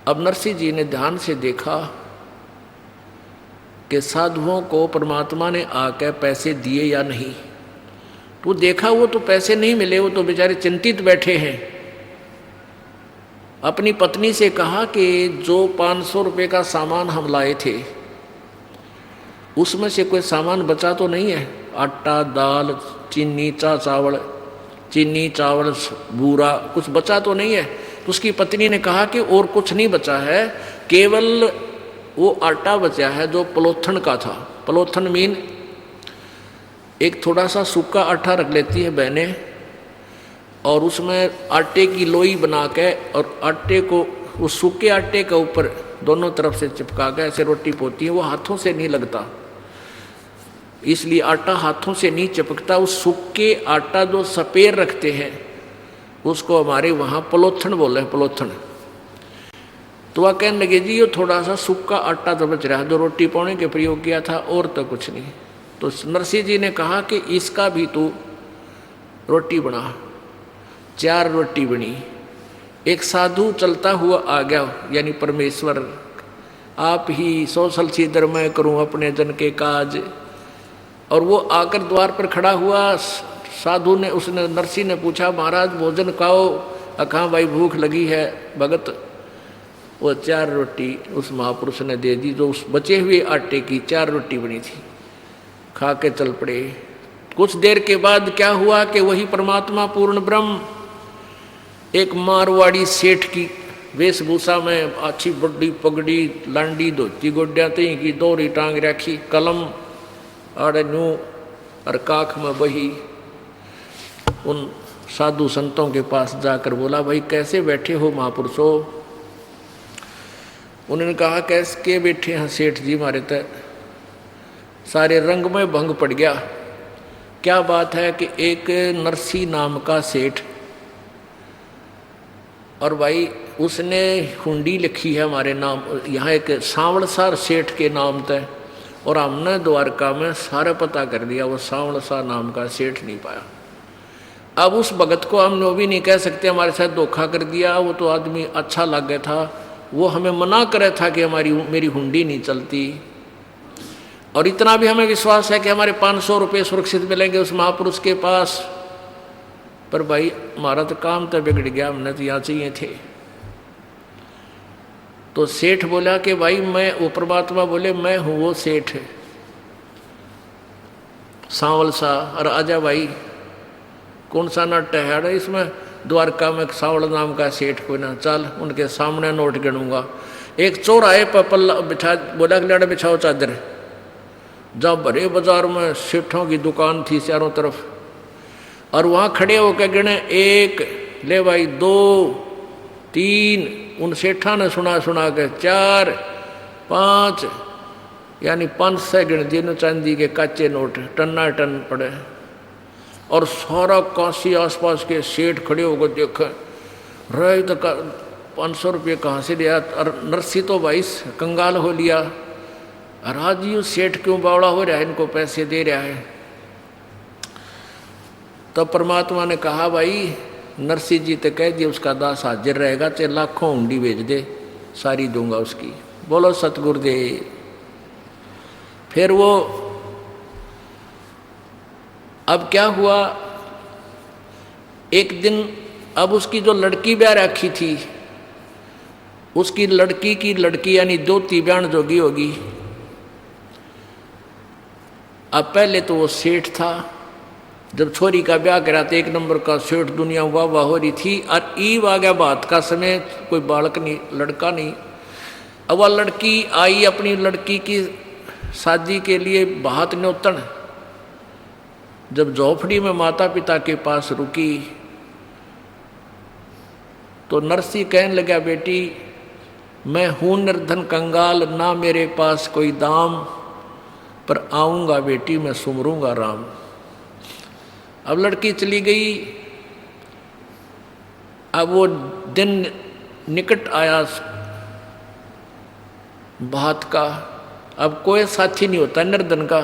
अब नरसिंह जी ने ध्यान से देखा कि साधुओं को परमात्मा ने आकर पैसे दिए या नहीं। तो देखा वो तो पैसे नहीं मिले, वो तो बेचारे चिंतित बैठे हैं। अपनी पत्नी से कहा कि जो 500 रुपये का सामान हम लाए थे उसमें से कोई सामान बचा तो नहीं है? आटा, दाल, चीनी, चीनी, चावल, बूरा, कुछ बचा तो नहीं है? तो उसकी पत्नी ने कहा कि और कुछ नहीं बचा है, केवल वो आटा बचा है जो पलोथन का था। पलोथन मीन एक थोड़ा सा सूखा आटा रख लेती है बहनें, और उसमें आटे की लोई बना के और आटे को उस सूखे आटे के ऊपर दोनों तरफ से चिपका के ऐसे रोटी पोती है। वो हाथों से नहीं लगता, इसलिए आटा हाथों से नहीं चिपकता। उस सूखे आटा जो सपेर रखते हैं उसको हमारे वहाँ पलोथन बोले हैं, पलोथन। तो वह कहने लगे जी ये थोड़ा सा सूखा आटा तो बच रहा है जो रोटी पाने के प्रयोग किया था, और तो कुछ नहीं। तो नरसिंह जी ने कहा कि इसका भी तू रोटी बना। 4 रोटी बनी। एक साधु चलता हुआ आ गया, यानी परमेश्वर, आप ही सोशल सीधर मैं करूं अपने जन के काज। और वो आकर द्वार पर खड़ा हुआ। साधु ने, उसने, नरसिंह ने पूछा महाराज भोजन खाओ। कहाँ भाई भूख लगी है भगत। वो 4 रोटी उस महापुरुष ने दे दी, जो उस बचे हुए आटे की 4 रोटी बनी थी। खा के चल पड़े। कुछ देर के बाद क्या हुआ कि वही परमात्मा पूर्ण ब्रह्म एक मारवाड़ी सेठ की वेशभूषा में, अच्छी बड़ी पगड़ी, लांडी, धोती, गोड्या तई की, दोहरी टांग रखी, कलम आड़े नू और काख में बही, उन साधु संतों के पास जाकर बोला भाई कैसे बैठे हो महापुरुषों। उन्होंने कहा कैसे बैठे हैं सेठ जी, हमारे तो सारे रंग में भंग पड़ गया। क्या बात है कि एक नरसिंह नाम का सेठ, और भाई उसने हुंडी लिखी है हमारे नाम, यहाँ एक सांवलसार सेठ के नाम तय, और हमने द्वारका में सारा पता कर दिया, वो सांवलसार नाम का सेठ नहीं पाया। अब उस भगत को हम वो भी नहीं कह सकते हमारे साथ धोखा कर दिया, वो तो आदमी अच्छा लग गया था, वो हमें मना करे था कि मेरी हुंडी नहीं चलती। और इतना भी हमें विश्वास है कि हमारे 500 रुपये सुरक्षित मिलेंगे उस महापुरुष के पास। पर भाई हमारा तो काम तो बिगड़ गया, हमने तो यहाँ चाहिए थे। तो सेठ बोला कि भाई मैं, वो परमात्मा बोले मैं हूँ वो सेठ सांवल सा, और आजा भाई कौन सा नाट्य है इसमें, द्वारका में सांवल नाम का सेठ कोई ना, चल उनके सामने नोट गिनूंगा। एक चौराहे पर पल्ला बिछा, बोला कि लड़ा बिछाओ चादर। जब भरे बाजार में सेठों की दुकान थी चारों तरफ, और वहाँ खड़े होकर गिने, 1 ले भाई, 2, 3, उन सेठा ने सुना के 4, 5, यानी 500 गिन दिए चांदी के कच्चे नोट टन्ना टन पड़े। और सारा काशी आसपास के सेठ खड़े होकर देखे, रहे तो 500 रुपये कहाँ से लिया। और नरसिंह तो भाई कंगाल हो लिया, राज यू सेठ क्यों बावड़ा हो रहा है, इनको पैसे दे रहा है। तब परमात्मा ने कहा भाई नरसिंह जी तो कह दिए उसका दास हाजिर रहेगा, चाहे लाखों हुंडी भेज दे सारी दूंगा उसकी। बोलो सतगुरुदेव। फिर वो, अब क्या हुआ, एक दिन अब उसकी जो लड़की ब्याह रखी थी, उसकी लड़की की लड़की यानी दोती ब्यान जोगी होगी। अब पहले तो वो सेठ था, जब छोरी का ब्याह करा तो 1 नंबर का सेठ, दुनिया वाह वाह हो रही थी। और ईव आ गया बात का समय, कोई बालक नहीं, लड़का नहीं। अब वह लड़की आई अपनी लड़की की शादी के लिए बात न्योतन। जब झोपड़ी में माता पिता के पास रुकी तो नरसिंह कहने लगा बेटी मैं हूँ निर्धन कंगाल, ना मेरे पास कोई दाम, पर आऊँगा बेटी मैं सुमरूंगा राम। अब लड़की चली गई। अब वो दिन निकट आया बात का। अब कोई साथी नहीं होता निर्धन का।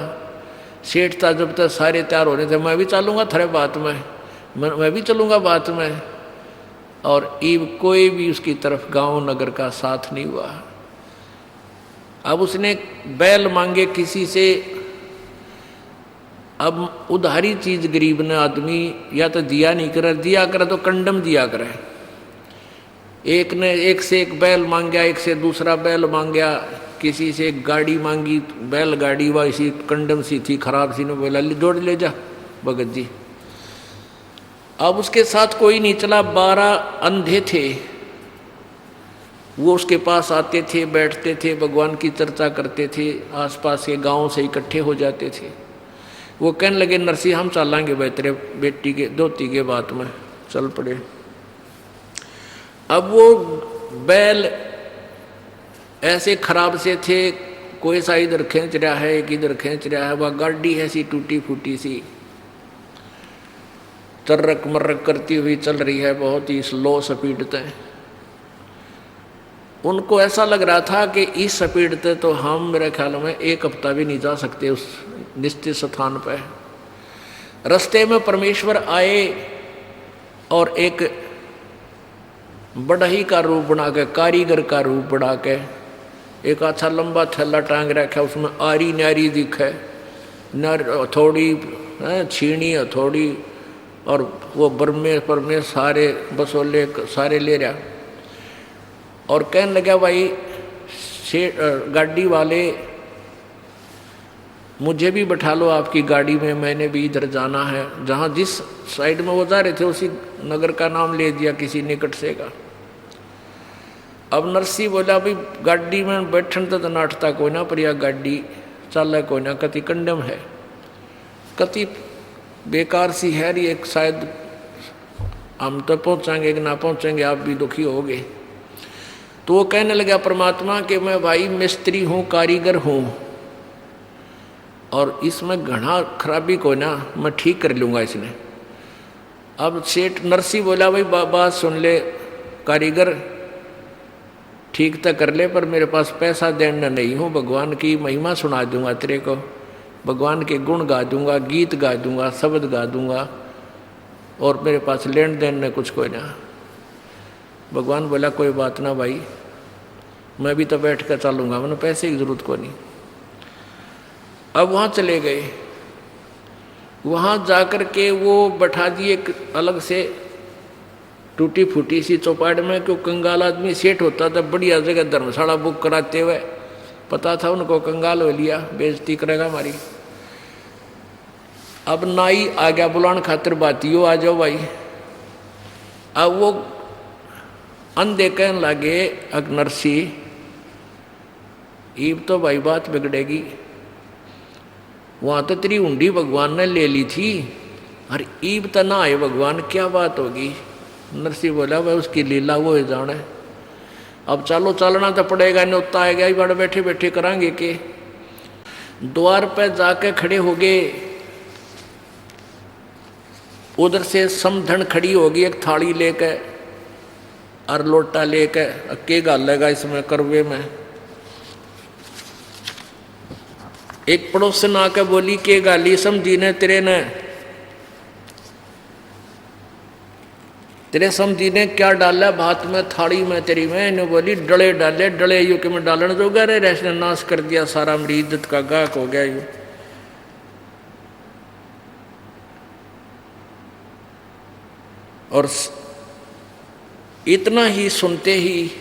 सेठ था, जब तक सारे तैयार हो रहे थे, मैं भी चलूँगा थारे बात में, मैं भी चलूँगा बात में। और ईब कोई भी उसकी तरफ गांव नगर का साथ नहीं हुआ। अब उसने बैल मांगे किसी से। अब उधारी चीज गरीब ने आदमी या तो दिया नहीं करे, दिया करे तो कंडम दिया करे। एक ने एक से एक बैल मांगा, एक से दूसरा बैल मांगा, किसी से एक गाड़ी मांगी, बैल गाड़ी वह इसी कंडम सी थी, खराब सी ने बोला जोड़ ले जा भगत जी। अब उसके साथ कोई नहीं चला, 12 अंधे थे, वो उसके पास आते थे, बैठते थे, भगवान की चर्चा करते थे, आसपास के गांव से इकट्ठे हो जाते थे। वो कहने लगे नरसिंह हम चलांगे भाई तेरे बेटी के धोती के बात में, चल पड़े। अब वो बैल ऐसे खराब से थे, कोई सा इधर खींच रहा है, एक इधर खींच रहा है, वह गाड़ी ऐसी टूटी फूटी सी तर्रक मर्रक करती हुई चल रही है, बहुत ही स्लो स्पीड तय। उनको ऐसा लग रहा था कि इस स्पीड पे तो हम मेरे ख्याल में 1 हफ्ता भी नहीं जा सकते उस निश्चित स्थान पर। रास्ते में परमेश्वर आए और एक बढ़ई का रूप बना के, कारीगर का रूप बना के, एक अच्छा लंबा थैला टांग रखा, उसमें आरी नारी दिखे, नर हथौड़ी छीनी हथौड़ी और वो बरमे परमे सारे बसोले सारे ले रहा। और कहने लगा भाई गाड़ी वाले मुझे भी बैठा लो आपकी गाड़ी में, मैंने भी इधर जाना है। जहाँ जिस साइड में वो जा रहे थे उसी नगर का नाम ले दिया किसी निकट से का। अब नरसी बोला भाई गाड़ी में बैठन तो नाटता कोई ना, पर यह गाड़ी चल कोई ना, कति कंडम है, कति बेकार सी है ये, शायद हम तो पहुँचाएंगे कि ना पहुँचेंगे, आप भी दुखी होगे। तो वो कहने लगा परमात्मा कि मैं भाई मिस्त्री हूँ, कारीगर हूँ, और इसमें घना खराबी को ना मैं ठीक कर लूँगा इसने। अब सेठ नरसी बोला भाई बात सुन ले कारीगर, ठीक तो कर ले, पर मेरे पास पैसा देना नहीं हूँ, भगवान की महिमा सुना दूंगा तेरे को, भगवान के गुण गा दूंगा, गीत गा दूंगा, शब्द गा दूंगा, और मेरे पास लेन देन ने कुछ कोई ना। भगवान बोला कोई बात ना भाई, मैं भी तो बैठ कर चलूँगा, मैंने पैसे की जरूरत को नहीं। अब वहाँ चले गए, वहाँ जाकर के वो बैठा दिए एक अलग से टूटी फूटी सी चौपाड़ में, क्यों कंगाल आदमी सेठ होता था, बढ़िया जगह धर्मशाला बुक कराते हुए, पता था उनको कंगाल हो लिया, बेइज्जती करेगा हमारी। अब नाई आ गया बुलाने खातिर, बातियों आ जाओ भाई। अब वो अंधे कहने लगे नरसी ईब तो भाई बात बिगड़ेगी, वहाँ तो तेरी हुंडी भगवान ने ले ली थी, और ईब तो ना आए भगवान, क्या बात होगी। नरसी बोला भाई उसकी लीला वो जाने, अब चलो चलना तो पड़ेगा, न्योता आएगा ही, बड़े बैठे बैठे करांगे के। द्वार पे जाके खड़े हो गए, उधर से समधन खड़ी होगी एक थाली लेके और लोटा लेके, के गालेगा इसमें करवे में। एक पड़ोसन आके बोली के गाली समझी ने तेरे समझी ने क्या डाला भात में थाली में तेरी में। इन्हें बोली डले डाले, डले यू के में डालने जो गए रेस ने नाश कर दिया सारा, मेरी इज्जत का गाहक हो गया यू। और इतना ही सुनते ही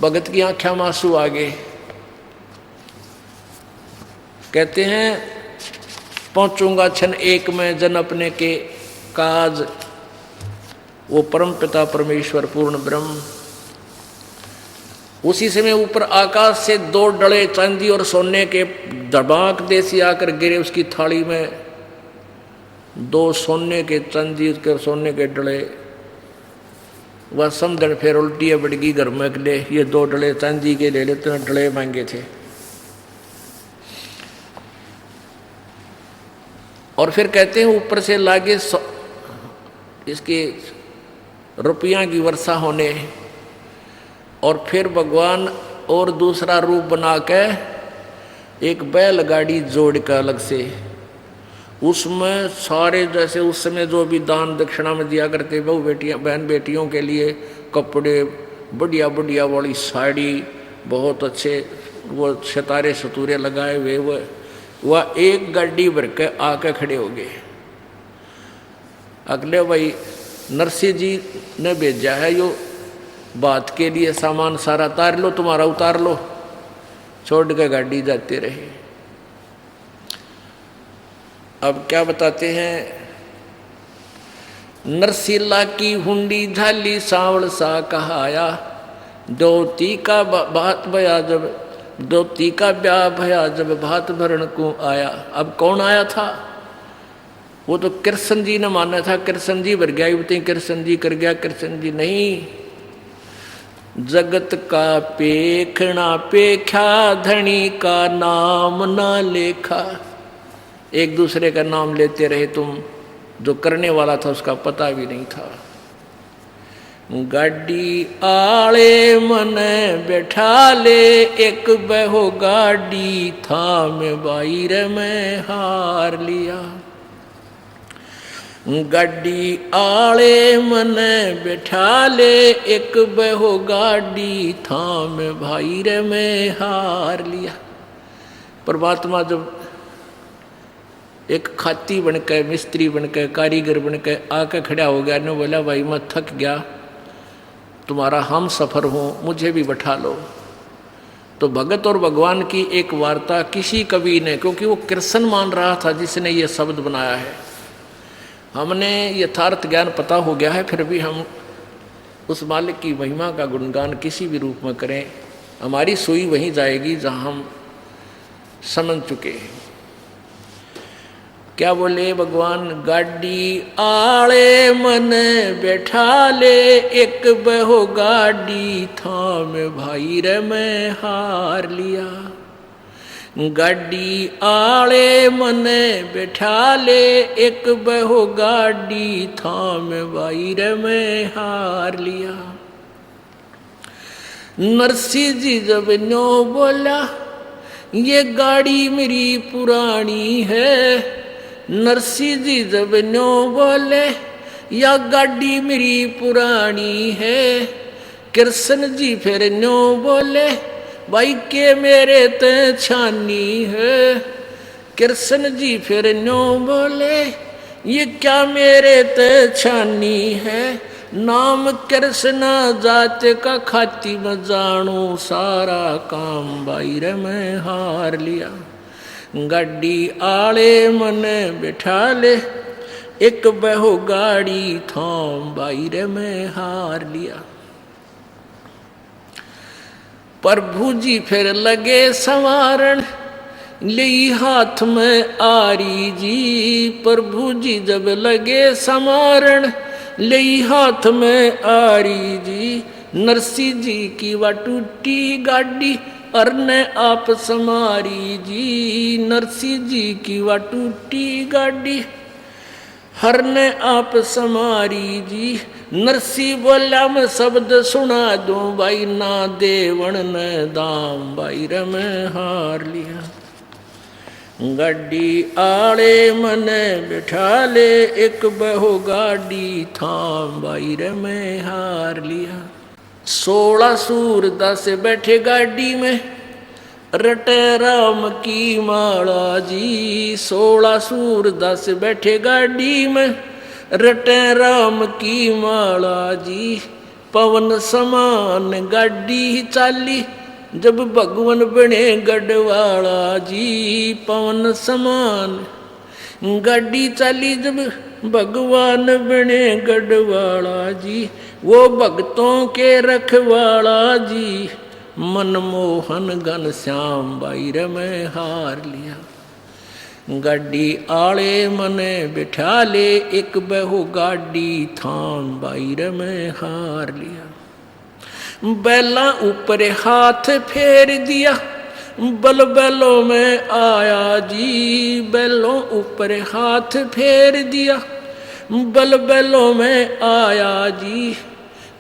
भगत की आंखें में आंसू आ गए। कहते हैं पहुंचूंगा क्षण एक में जन अपने के काज, वो परम पिता परमेश्वर पूर्ण ब्रह्म। उसी समय ऊपर आकाश से 2 डले चांदी और सोने के धड़ाक देसी आकर गिरे उसकी थाली में। 2 सोने के चांदी के सोने के डले, वह समझन फिर उल्टी बड़गी घर में ले, ये 2 डले चांदी के ले लेते हैं, डले मांगे थे। और फिर कहते हैं ऊपर से लागे इसके रुपया की वर्षा होने, और फिर भगवान और दूसरा रूप बना के एक बैलगाड़ी जोड़ कर अलग से उसमें सारे जैसे उस समय जो भी दान दक्षिणा में दिया करते बहू बेटियां बहन बेटियों के लिए कपड़े, बढ़िया बढ़िया वाली साड़ी, बहुत अच्छे वो सितारे सतूरे लगाए हुए, वह एक गाड़ी भर के आके खड़े हो गए। अगले भाई नरसिंह जी ने भेजा है यो बात के लिए, सामान सारा उतार लो, तुम्हारा उतार लो, छोड़ के गाड़ी जाते रहे। अब क्या बताते हैं, नरसिला की हुंडी झाली सांवल सा कहाया, दोती का बात भया जब, दोती का ब्याह भया जब भात भरण को आया। अब कौन आया था? वो तो कृष्ण जी ने माना था, कृष्ण जी भर गया, युवती कृष्ण जी कर गया, कृष्ण जी नहीं। जगत का पेखना पेख्या, धनी का नाम ना लेखा। एक दूसरे का नाम लेते रहे तुम, जो करने वाला था उसका पता भी नहीं था। गाड़ी आले मन बैठा ले, एक बहो गाड़ी था में बाहर में हार लिया। गाड़ी आले मन बैठा ले, एक बहो गाड़ी था में बाहर में हार लिया। परमात्मा जब एक खाती बनकर, मिस्त्री बनकर, कारीगर बनकर आकर खड़ा हो गया, ने बोला भाई मैं थक गया, तुम्हारा हम सफ़र हूँ, मुझे भी बैठा लो। तो भगत और भगवान की एक वार्ता किसी कवि ने, क्योंकि वो कृष्ण मान रहा था जिसने ये शब्द बनाया है, हमने यथार्थ ज्ञान पता हो गया है, फिर भी हम उस मालिक की महिमा का गुणगान किसी भी रूप में करें, हमारी सुई वहीं जाएगी जहाँ हम समझ चुके हैं। क्या बोले भगवान? गाड़ी आले मन बैठा ले, एक बहो गाड़ी था में भाई रे मैं हार लिया। गाड़ी आले मन बैठा ले, एक बहो गाड़ी था में भाई रे मैं हार लिया। नरसिंह जी जब न्यो बोला, ये गाड़ी मेरी पुरानी है। नरसिंह जी जब न्यो बोले, या गाड़ी मेरी पुरानी है। कृष्ण जी फिर न्यो बोले, भाई के मेरे ते छानी है। कृष्ण जी फिर न्यो बोले, ये क्या मेरे ते छानी है। नाम कृष्ण जात का खाती में जानू, सारा काम बाहर में हार लिया। गाड़ी आले मन बैठा ले, एक बहो गाड़ी थाम बाहर में हार लिया। प्रभु जी फिर लगे संवारण, ले हाथ में आरी जी। प्रभु जी जब लगे संवारण, ले हाथ में आरी जी। नरसिंह जी की वा टूटी गाड़ी, अरने आप समारी जी। नरसिंह जी की वा टूटी गाड़ी, हरने आप समारी जी। नरसिंह बोला मैं शब्द सुना दूं, भाई ना देवण ने दाम बाहर में हार लिया। गाड़ी आड़े मन बैठा ले, एक बहो गाड़ी थाम बाहर में हार लिया। 16 सूरदास बैठे गाड़ी में, रटे राम की माला जी। 16 सूरदास बैठे गाड़ी में, रटे राम की माला जी। पवन समान गाड़ी चाली, जब भगवान बने गढ़वाला जी। पवन समान गाड़ी चाली, जब भगवान बने गढ़वाला जी। वो भक्तों के रखवाला जी, मनमोहन घन श्याम बाहर में हार लिया। गाड़ी आले मने बिठा ले, एक बहो गाड़ी थाम बाहर में हार लिया। बैला ऊपर हाथ फेर दिया, बल बैलों में आया जी। बैलों ऊपर हाथ फेर दिया, बल बैलों में आया जी।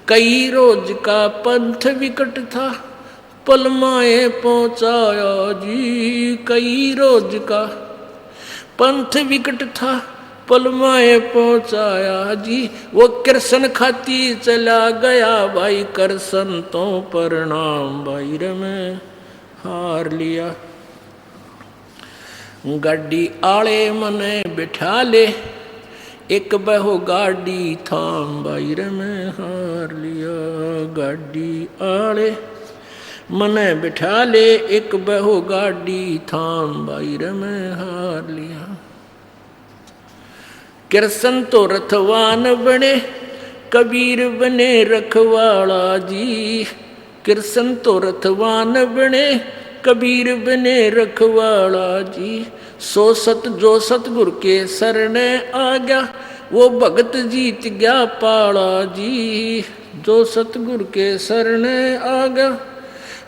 कई रोज का पंथ विकट था, पलमाए पहुंचाया जी। कई रोज का पंथ विकट था पलमाए पहुंचाया जी। वो कृष्ण खाती चला गया भाई, कर संतों प्रणाम भाई रे मैं हार लिया। गाड़ी आले मने बिठा ले, एक बहो गाड़ी थाम भाई रे मैं हार लिया। गाड़ी आले मने बिठा ले, एक बहो गाड़ी थाम भाई रे मैं हार लिया। कृष्ण तो रथवान बने, कबीर बने रखवाला जी। कृष्ण तो रथवान बने, कबीर बने रखवाला जी। सो सत जो सतगुरु के शरणे आ गया, वो भगत जीत गया पाला जी। जो सतगुरु के शरणे आ गया,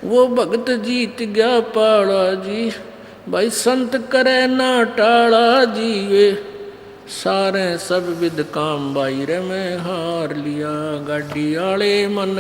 वो भगत जीत गया पाला जी। भाई संत करे ना टाला जी, वे सारे सब विद काम भाई रे मैं हार लिया। गाड़ी आले मन